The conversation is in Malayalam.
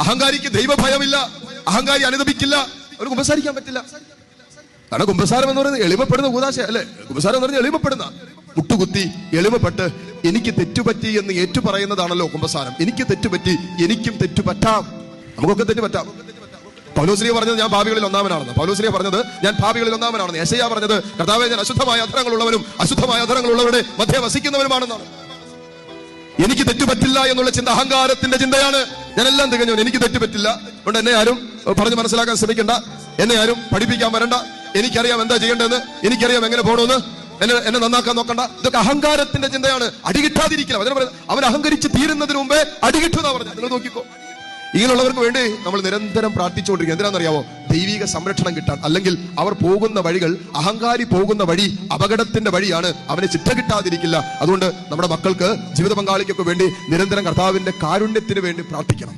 അഹങ്കാരിക്ക് ദൈവഭയമില്ല, അഹങ്കാരി അനുദപിക്കില്ല, അവന് കുമ്പസാരിക്കാൻ പറ്റില്ല. കാരണം കുമ്പസാരം എന്ന് പറയുന്നത് എളിമപ്പെടുന്ന കൂദാശ അല്ലെ. കുമ്പസാരം എന്ന് പറഞ്ഞാൽ എളിമപ്പെടുന്ന, മുട്ടുകുത്തി എളിമപ്പെട്ട് എനിക്ക് തെറ്റുപറ്റി എന്ന് ഏറ്റു പറയുന്നതാണല്ലോ കുമ്പസാരം. എനിക്ക് തെറ്റുപറ്റി, എനിക്കും തെറ്റുപറ്റാം, നമുക്കൊക്കെ തെറ്റുപറ്റാം. പൗലോസ്ലീഹ പറഞ്ഞത് ഞാൻ പാപികളിൽ ഒന്നാമനാണെന്ന്. പൗലോസ്ലീഹ പറഞ്ഞത് ഞാൻ പാപികളിൽ ഒന്നാമനാണെന്ന്. യെശയ്യാ പറഞ്ഞത് കർത്താവേ ഞാൻ അശുദ്ധമായ അധരങ്ങളുള്ളവനും അശുദ്ധമായ അധരങ്ങളുള്ളവരുടെ മധ്യ വസിക്കുന്നവരുമാണെന്നാണ്. എനിക്ക് തെറ്റുപറ്റില്ല എന്നുള്ള ചിന്ത അഹങ്കാരത്തിന്റെ ചിന്തയാണ്. ഞാൻ എല്ലാം തികഞ്ഞവൻ, എനിക്ക് തെറ്റുപറ്റില്ല, അതുകൊണ്ട് എന്നെ ആരും പറഞ്ഞ് മനസ്സിലാക്കാൻ ശ്രമിക്കണ്ട, എന്നെ ആരും പഠിപ്പിക്കാൻ വരണ്ട, എനിക്കറിയാം എന്താ ചെയ്യേണ്ടതെന്ന്, എനിക്കറിയാം എങ്ങനെ പോകണമെന്ന്, എന്നെ നന്നാക്കാൻ നോക്കണ്ട. ഇതൊക്കെ അഹങ്കാരത്തിന്റെ ചിന്തയാണ്. അടികിട്ടാതിരിക്കില്ല. അവൻ അഹങ്കരിച്ച് തീരുന്നതിന് മുമ്പേ അടികിട്ടുന്ന പറഞ്ഞ. നിങ്ങൾ നോക്കിക്കോ, ഇങ്ങനെയുള്ളവർക്ക് വേണ്ടി നമ്മൾ നിരന്തരം പ്രാർത്ഥിച്ചുകൊണ്ടിരിക്കുക. എന്തിനാണെന്നറിയാമോ? ദൈവിക സംരക്ഷണം കിട്ടാൻ. അല്ലെങ്കിൽ അവർ പോകുന്ന വഴികൾ, അഹങ്കാരി പോകുന്ന വഴി അപകടത്തിന്റെ വഴിയാണ്, അവന് ചിട്ട കിട്ടാതിരിക്കില്ല. അതുകൊണ്ട് നമ്മുടെ മക്കൾക്ക്, ജീവിത പങ്കാളിക്കൊക്കെ വേണ്ടി നിരന്തരം കർത്താവിന്റെ കാരുണ്യത്തിന് വേണ്ടി പ്രാർത്ഥിക്കണം.